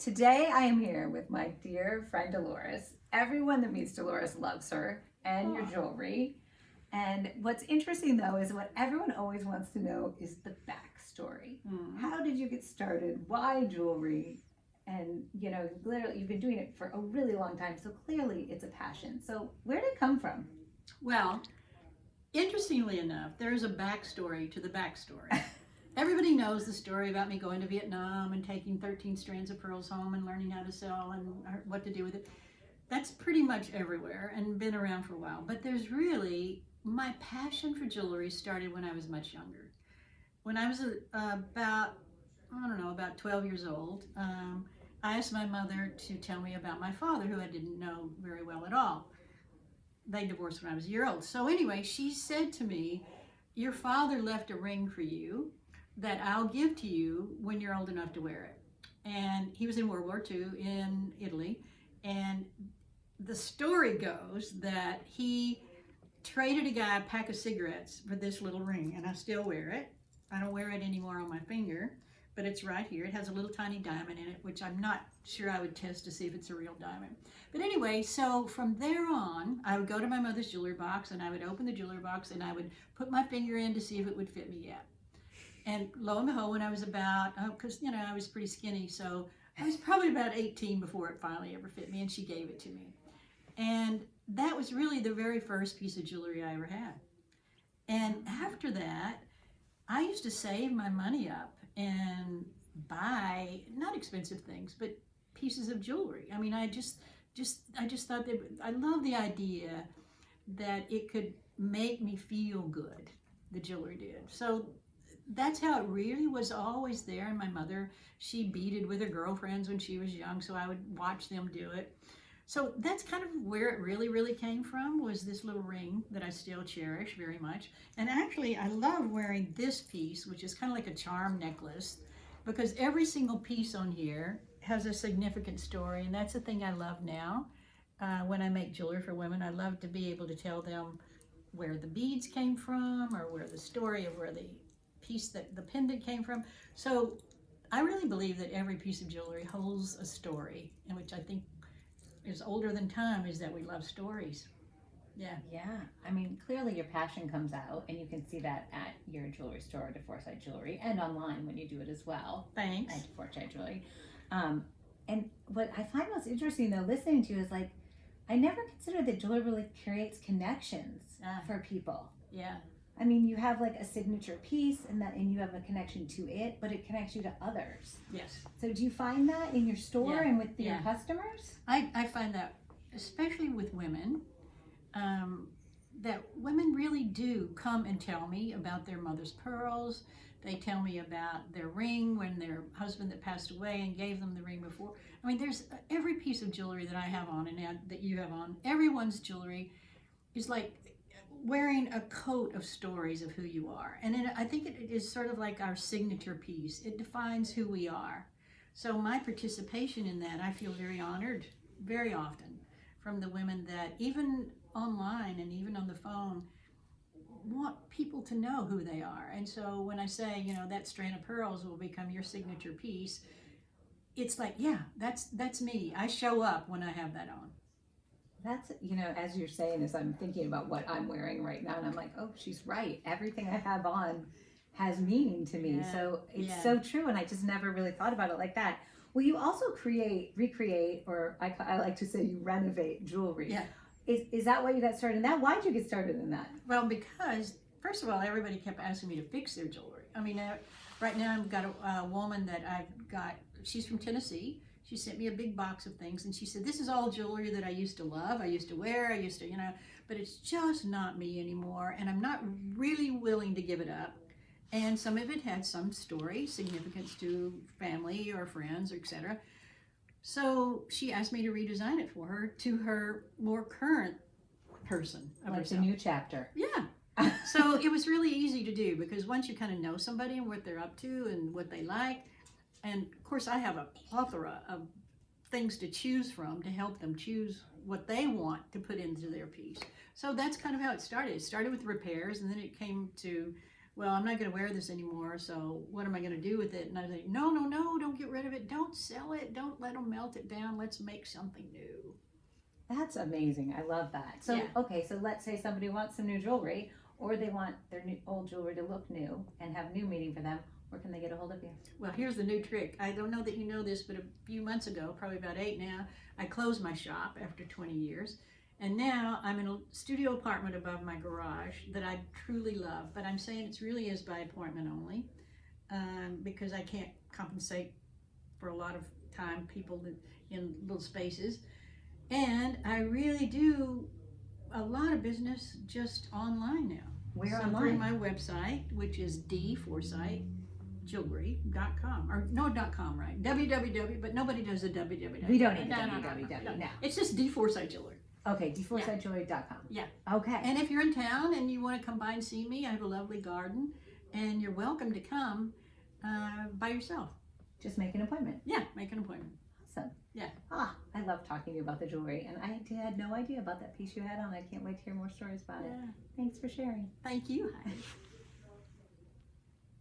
Today I am here with my dear friend Dolores. Everyone that meets Dolores loves her and your jewelry. And what's interesting though is what everyone always wants to know is the backstory. How did you get started? Why jewelry? And literally you've been doing it for a really long time, so clearly it's a passion. So where did it come from? Well, interestingly enough, there's a backstory to the backstory. Everybody knows the story about me going to Vietnam and taking 13 strands of pearls home and learning how to sell and what to do with it. That's pretty much everywhere and been around for a while. But there's really, my passion for jewelry started when I was much younger. When I was about 12 years old, I asked my mother to tell me about my father, who I didn't know very well at all. They divorced when I was a year old. So anyway, she said to me, your father left a ring for you that I'll give to you when you're old enough to wear it. And he was in World War II in Italy. And the story goes that he traded a guy a pack of cigarettes for this little ring, and I still wear it. I don't wear it anymore on my finger, but it's right here. It has a little tiny diamond in it, which I'm not sure I would test to see if it's a real diamond. But anyway, so from there on, I would go to my mother's jewelry box, and I would open the jewelry box, and I would put my finger in to see if it would fit me yet. And lo and behold, when I was about, because I was pretty skinny, so I was probably about 18 before it finally ever fit me, and she gave it to me. And that was really the very first piece of jewelry I ever had. And after that, I used to save my money up and buy not expensive things, but pieces of jewelry. I mean, I just thought that I love the idea that it could make me feel good. The jewelry did. So that's how it really was always there. And my mother, she beaded with her girlfriends when she was young, so I would watch them do it. So that's kind of where it really came from, was this little ring that I still cherish very much. And actually, I love wearing this piece, which is kind of like a charm necklace, because every single piece on here has a significant story. And that's the thing I love now. When I make jewelry for women, I love to be able to tell them where the beads came from, or where the story of where the piece, that the pendant came from. So I really believe that every piece of jewelry holds a story, and which I think is older than time, is that we love stories. Yeah, I mean, clearly your passion comes out, and you can see that at your jewelry store, DeForsyth Jewelry, and online when you do it as well. Thanks. At DeForsyth Jewelry. And what I find most interesting, though, listening to you, is like, I never considered that jewelry really creates connections for people. Yeah. I mean, you have like a signature piece, and you have a connection to it, but it connects you to others. Yes. So do you find that in your store and with your customers? I find that, especially with women, that women really do come and tell me about their mother's pearls. They tell me about their ring when their husband that passed away and gave them the ring before. I mean, there's every piece of jewelry that I have on and that you have on, everyone's jewelry is like wearing a coat of stories of who you are. And I think it is sort of like our signature piece. It defines who we are. So my participation in that, I feel very honored very often from the women that even online and even on the phone want people to know who they are. And so when I say, that strand of pearls will become your signature piece, it's like, yeah, that's me. I show up when I have that on. That's, as you're saying this, I'm thinking about what I'm wearing right now, and I'm like, oh, she's right. Everything I have on has meaning to me. Yeah. So it's so true, and I just never really thought about it like that. Well, you also recreate, or I like to say you renovate jewelry. Yeah. Is that why you got started in that? Why did you get started in that? Well, because, first of all, everybody kept asking me to fix their jewelry. I mean, right now I've got a woman that I've got, she's from Tennessee. She sent me a big box of things, and she said, this is all jewelry that I used to love, I used to wear, but it's just not me anymore, and I'm not really willing to give it up. And some of it had some story, significance to family or friends, etc. So she asked me to redesign it for her to her more current person of like herself. The new chapter. Yeah. So it was really easy to do, because once you kind of know somebody and what they're up to and what they like, and of course I have a plethora of things to choose from to help them choose what they want to put into their piece. So that's kind of how it started. It started with repairs, and then it came to well, I'm not going to wear this anymore, so what am I going to do with it? And I was like, no, no, no, don't get rid of it. Don't sell it. Don't let them melt it down. Let's make something new. That's amazing. I love that. So, Yeah. okay, so let's say somebody wants some new jewelry, or they want their new, old jewelry to look new and have new meaning for them. Where can they get a hold of you? Well, here's the new trick. I don't know that you know this, but a few months ago, probably about 8 now, I closed my shop after 20 years. And now I'm in a studio apartment above my garage that I truly love. But I'm saying it really is by appointment only, because I can't compensate for a lot of time people in little spaces. And I really do a lot of business just online now. Where So online? through my website, which is dforsytejewelry.com, or no .com, right? www, but nobody does the www. We don't need No, www now. It's just dforsytejewelry. Okay, dforsytejewelry.com. Yeah. Okay. And if you're in town and you want to come by and see me, I have a lovely garden, and you're welcome to come by yourself. Just make an appointment. Yeah, make an appointment. Awesome. Yeah. Ah, I love talking to you about the jewelry, and I had no idea about that piece you had on. I can't wait to hear more stories about it. Yeah. Thanks for sharing. Thank you, Heidi.